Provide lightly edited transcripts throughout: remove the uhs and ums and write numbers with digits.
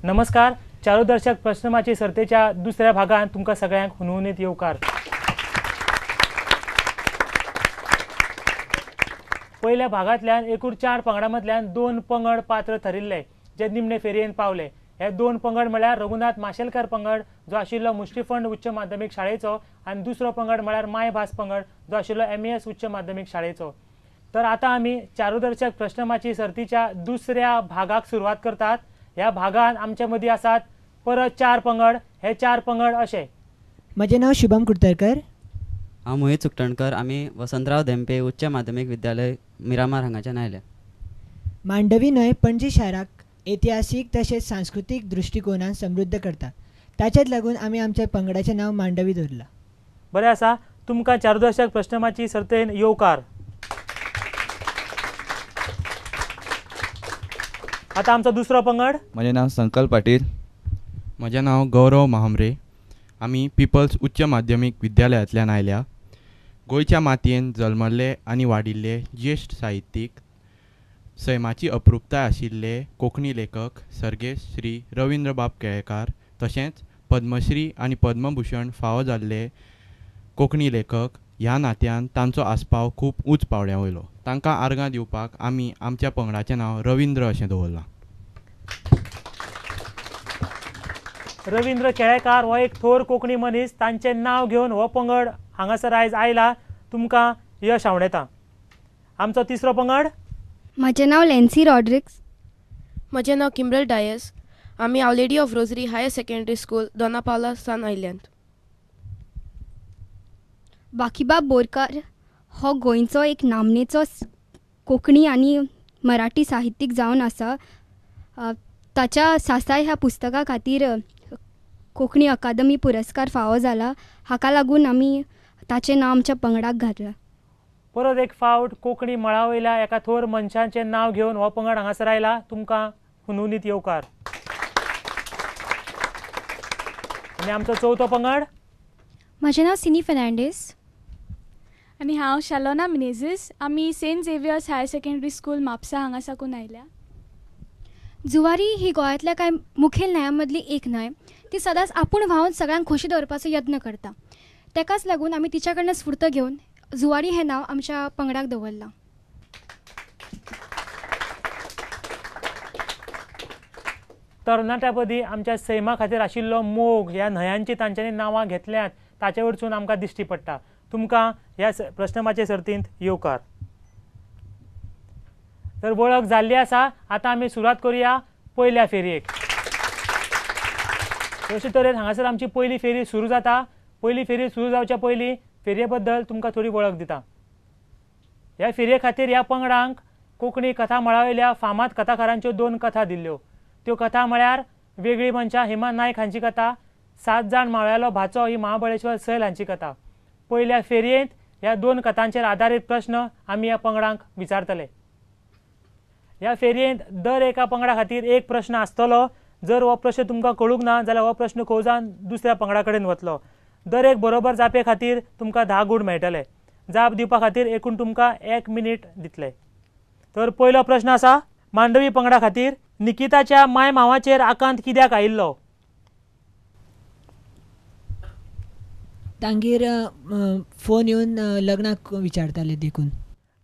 नमस्कार. चारूदर्शक प्रश्नमाची सर्तेच्या दुसऱ्या भागात तुमकां सगळ्यांक हुनहुनीत येवकार. पहिल्या भागांतल्यान एकूण 4 पंगडां मदल्यान 2 पंगड पात्र ठरिल्ले जे निमणे फेरयेन पावले. हे 2 पंगड म्हळ्यार रघुनाथ माशेलकर पंगड जो आशिल्लो मुष्टिफंड उच्च माध्यमीक शाळेचो आनी दुसरो पंगड म्हळ्यार मायभास पंगड जो आशिल्लो MES उच्च माध्यमीक शाळेचो. तर आतां आमी चारूदर्शक प्रश्नमाची सर्तीच्या दुसऱ्या भागाक सुरवात करतात. ह्या भागान आमचे मदीं आसात परत 4 पंगड. हे 4 पंगड अशे. म्हजें नांव शुभम कुडतरकर. हांव मोहित सुकटणकर. आमी वसंतराव धेंपे उच्च माध्यमीक विद्यालय मिरामार हांगाच्यान आयल्या. मांडवी न्हंय पणजी शाराक ऐतिहासीक तशेंच सांस्कृतीक दृश्टिकोनान समृद्ध करता. ताचेच लागून आमी आमच्या पंगडाचें नांव मांडवी दवरलां. बरें आसा. तुमकां चारूदर्शक प्रश्नमाची सर्तेन येवकार. आतां आमचो दुसरो पंगड. म्हजें नांव संकल्प पाटील. म्हजें नांव गौरव महामरे. आमी पिपल्स उच्च माध्यमीक विद्यालयांतल्यान आयल्या. गोंयच्या मातयेंत जल्मल्ले आनी वाडिल्ले ज्येश्ठ साहित्यीक सैमाची अप्रूपताय आशिल्ले कोंकणी लेखक सर्गेस्त श्री रविंद्रबाब केळेकार तशेंच पद्मश्री आनी पद्मभूषण फावो जाल्ले कोंकणी लेखक ह्या नात्यान तांचो आस्पाव खूब उंच पावड्या वयलो. तांकां आर्गां दिवपाक आमी आमच्या पंगडाचें नांव रविंद्र अशें दवरलां. रविंद्र केळेकार हो एक थोर कोंकणी मनीस. तांचें नांव घेवन हो पंगड हांगासर आयज आयला. तुमकां यश आवडेता. आमचो तिसरो पंगड. म्हजें नांव लॅन्सी रॉड्रिक्स. म्हजें नांव किम्ब्रल डायस. आमी Our Lady of Rosary Higher Secondary School Dona Paula San आयल्यांत. बाकीबाब बोरकार हो गोंयचो एक नामनेचो कोंकणी आनी मराठी साहित्यीक जावन आसा. ताच्या सासाय ह्या पुस्तका खातीर कोंकणी अकादमी पुरस्कार फावो जाला. हाका लागून आमी ताचें नांव आमच्या पंगडाक घातलां. परत एक फावट कोंकणी मळा वयल्या एका थोर मनशाचें नांव घेवन हो पंगड हांगासर आयला. तुमकां हुनहुनीत येवकार. आनी आमचो चवथो पंगड. म्हजें नांव सिनी फर्नांडीस. आनी हांव शालोना मिनेझीस. आमी Saint Xavier's Higher Secondary School Mapusa हांगा साकून आयल्या. जुवारी ही गोंयांतल्या कांय मुखेल न्हंयां मदली एक न्हंय. ती सदांच आपूण व्हांवन सगळ्यांक खोशी दवरपाचो यत्न करता. तेकाच लागून आमी तिच्या कडल्यान स्फूर्त घेवन जुवारी हें नांव आमच्या पंगडाक दवरलां. तरणाट्या मदीं आमच्या सैमा खातीर आशिल्लो मोग ह्या न्हंयांची तांच्यांनी नांवां घेतल्यात ताचे वरसून आमकां दिश्टी पडटा. तुमकां ह्या प्रश्नमाचे सर्तींत येवकार. तर वळख जाल्ली आसा. आतां आमी सुरवात करुया पयल्या फेरयेक. अशे तरेन हांगासर आमची पयली फेरी सुरू जाता. पयली फेरी सुरू जावच्या पयलीं फेरये बद्दल तुमकां थोडी वळख दिता. ह्या फेरये खातीर ह्या पंगडांक कोंकणी कथा मळा वयल्या फामाद कथाकारांच्यो 2 कथा दिल्ल्यो. त्यो कथा म्हळ्यार वेगळी मनशां हेमा नायक हांची कथा, 7 जाण मावळ्यालो भाचो ही महाबळेश्वर सैल हांची कथा. पयल्या फेरयेंत ह्या 2 कथांचेर आदारीत प्रश्न आमी ह्या पंगडांक विचारतले. ह्या फेरयेंत दर एका पंगडा खातीर एक प्रश्न आसतलो. जर हो प्रश्न तुमकां कळूंक ना जाल्यार हो प्रश्न खोजावन दुसऱ्या पंगडा कडेन वतलो. दर एक बरोबर जापे खातीर तुमकां 10 गूण मेळटले. जाप दिवपा खातीर एकूण तुमकां 1 मिनीट दितले. तर पयलो प्रश्न आसा मांडवी पंगडा खातीर. निकिताच्या माय मांवाचेर आकांत कित्याक आयिल्लो? तांगेर फोन येवन लग्नाक विचारताले देखून.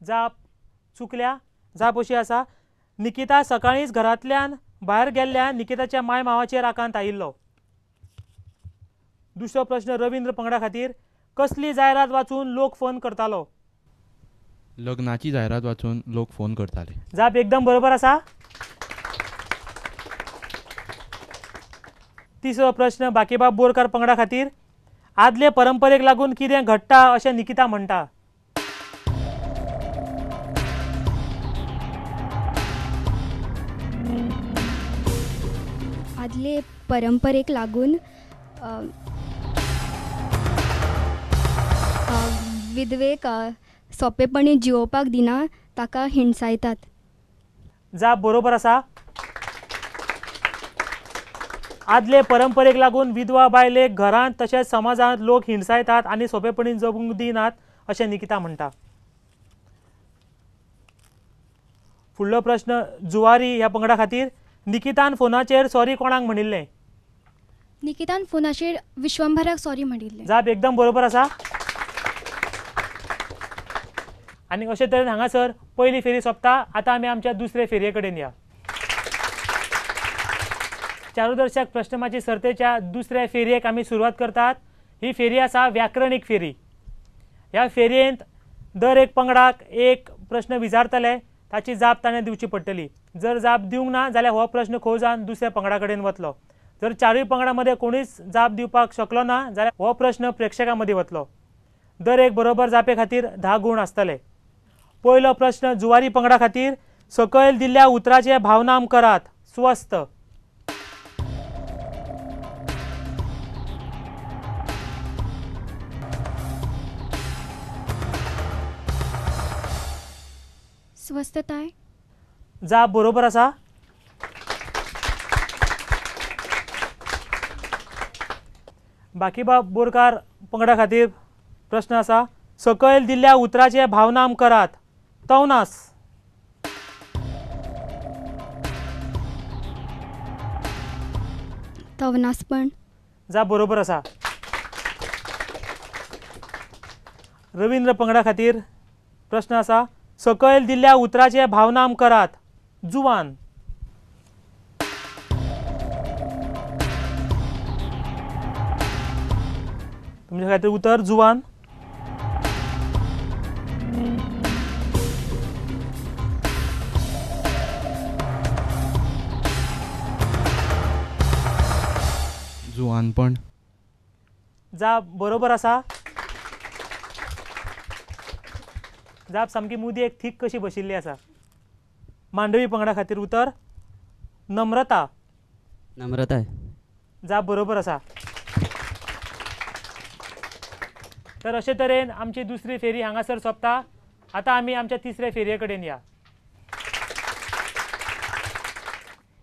जाप चुकल्या. जाप अशी आसा निकिता सकाळींच घरांतल्यान भायर गेल्ल्यान निकिताच्या माय मांवाचेर आकांत आयिल्लो. दुसरो प्रश्न रविंद्र पंगडा खातीर. कसली जायरात वाचून लोक फोन करतालो? लग्नाची जायरात वाचून लोक फोन करताले. जाप एकदम बरोबर आसा. तिसरो प्रश्न बाकीबाब बोरकार पंगडा खातीर. आदले परंपरेक लागून कितें घडटा अशें निकिता म्हणटा? आदले परंपरेक लागून विधवेक सोंपेपणी जिवोवपाक दिना ताका हिणसायतात. जाप बरोबर आसा. आदले परंपरेक लागून विधवा बायलेक घरांत तशेंच समाजांत लोक हिणसायतात आनी सोंपेपणीन जगूंक दिनात अशें निकिता म्हणटा. फुडलो प्रश्न जुवारी ह्या पंगडा खातीर. निकितान फोनाचेर सॉरी कोणाक म्हणिल्लें? निकितान फोनाचेर विश्वंभराक सॉरी म्हणिल्लें. जाप एकदम बरोबर आसा. आनी अशे तरेन हांगासर पयली फेरी सोंपता. आतां आमी आमच्या दुसरे फेरये कडेन या. चारूदर्शक प्रश्नमाची सर्तेच्या दुसऱ्या फेरयेक आमी सुरवात करतात. ही फेरी आसा व्याकरणीक फेरी. ह्या फेरयेंत दर एक पंगडाक एक प्रश्न विचारतले, ताची जाप ताणें दिवची पडटली. जर जाप दिवंक ना जाल्यार हो प्रश्न खो जावन दुसऱ्या पंगडा कडेन वतलो. जर चारूय पंगडा मदें कोणीच जाप दिवपाक शकलो ना जाल्यार हो प्रश्न प्रेक्षकां मदीं वतलो. दर एक बरोबर जापे खातीर 10 गुण आसतले. पयलो प्रश्न जुवारी पंगडा खातीर. सकयल दिल्ल्या उतराचे भावनाम करात. स्वस्थ. स्वस्थताय. जाप बरोबर आसा. बाकीबाब बोरकार पंगडा खातीर प्रश्न आसा. सकयल दिल्ल्या उतराचे भावनाम करात. तवनास. तवनासपण. जाप बरोबर आसा. रवींद्र पंगडा खातीर प्रश्न आसा. सकयल दिल्ल्या उतराचे भावनाम करात. जुवान. तुमच्या खातीर उतर जुवान. जुवानपण. जाप बरोबर आसा. जाप सामकी मुदी एक थीक कशी बशिल्ली आसा. मांडवी पंगडा खातीर उतर नम्रता. नम्रताय. जाप बरोबर आसा. तर अशे तरेन आमची दुसरी फेरी हांगासर सोंपता. आतां आमी आमच्या तिसऱ्या फेरये कडेन या.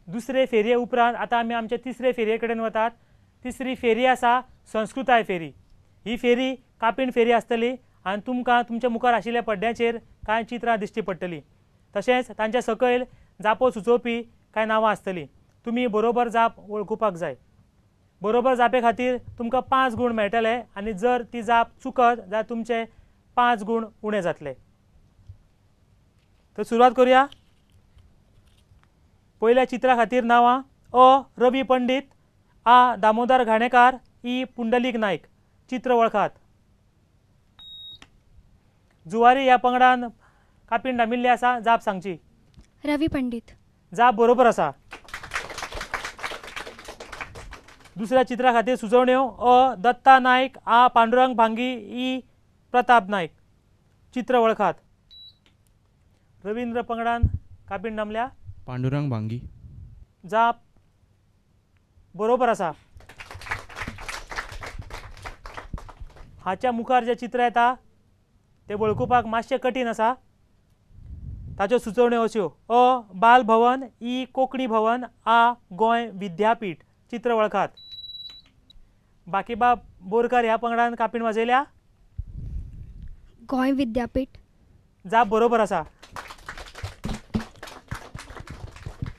दुसरे फेरये उपरांत आतां आमी आमच्या तिसरे फेरये कडेन वतात. तिसरी फेरी आसा संस्कृताय फेरी. ही फेरी कापीण फेरी आसतली आनी तुमकां तुमच्या मुखार आशिल्ल्या पड्ड्याचेर कांय चित्रां दिश्टी पडटलीं. तशेंच तांच्या सकयल जापो सुचोवपी कांय नांवां आसतलीं. तुमी बरोबर जाप वळखुपाक जाय. बरोबर जापे खातीर तुमकां 5 गुण मेळटले आनी जर ती जाप चुकत जाल्यार तुमचे 5 गुण उणे जातले. तर सुरवात करुया. पयल्या चित्रा खातीर नांवां. अ. रवी पंडीत. आ. दामोदर घाणेकार. इ. पुंडलीक नायक. चित्र वळखात. जुवारी ह्या पंगडान कापीण दामिल्ली आसा. जाप सांगची. रवी पंडीत. जाप बरोबर आसा. दुसऱ्या चित्रा खातीर सुचोवण्यो. अ. दत्ता नायक. आ. पांडुरंग भांगी. इ. प्रताप नायक. चित्र वळखात. रवींद्र पंगडान कापीण दामल्या. पांडुरंग भांगी. जाप बरोबर आसा. हाच्या मुखार जे चित्र येता ते वळखुपाक मातशें कठीण आसा. ताच्यो सुचोवण्यो अश्यो. अ. बाल भवन. इ. कोंकणी भवन. आ. गोंय विद्यापीठ. चित्र वळखात. बाकीबाब बोरकार ह्या पंगडान कापीण वाजयल्या. गोंय विद्यापीठ. जाप बरोबर आसा.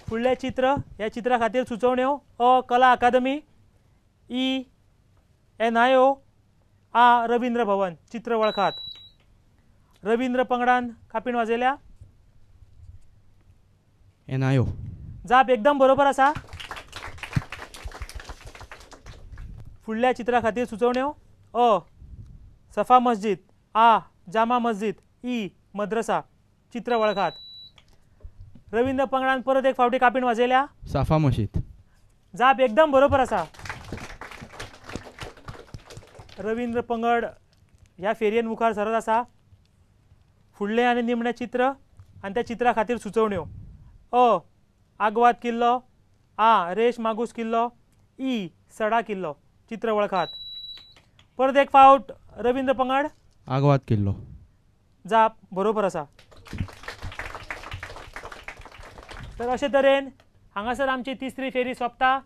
फुडलें चित्र. ह्या चित्रा खातीर सुचोवण्यो. अ. कला अकादमी. इ. NIO. आ. रवींद्र भवन. चित्र वळखात. रवींद्र पंगडान कापीण वाजयल्या. NIO. जाप एकदम बरोबर आसा. फुडल्या चित्रा खातीर सुचोवण्यो. अ. सफा मस्जिद. आ. जामा मस्जिद. इ. मद्रसा. चित्र वळखात. रवींद्र पंगडान परत एक फावटी कापीण वाजयल्या. साफा मशीद. जाप एकदम बरोबर आसा. रवींद्र पंगड ह्या फेरयेन मुखार सरत आसा. फुडलें आनी निमणें चित्र आनी त्या चित्रा खातीर सुचोवण्यो. अ. आग्वाद किल्लो. आ. रेश मागूस किल्लो. इ. सडा किल्लो. चित्र वळखात. परत एक फावट रवींद्र पंगड. आग्वाद किल्लो. जाप बरोबर आसा. तर अशे तरेन हांगासर आमची तिसरी फेरी सोंपता.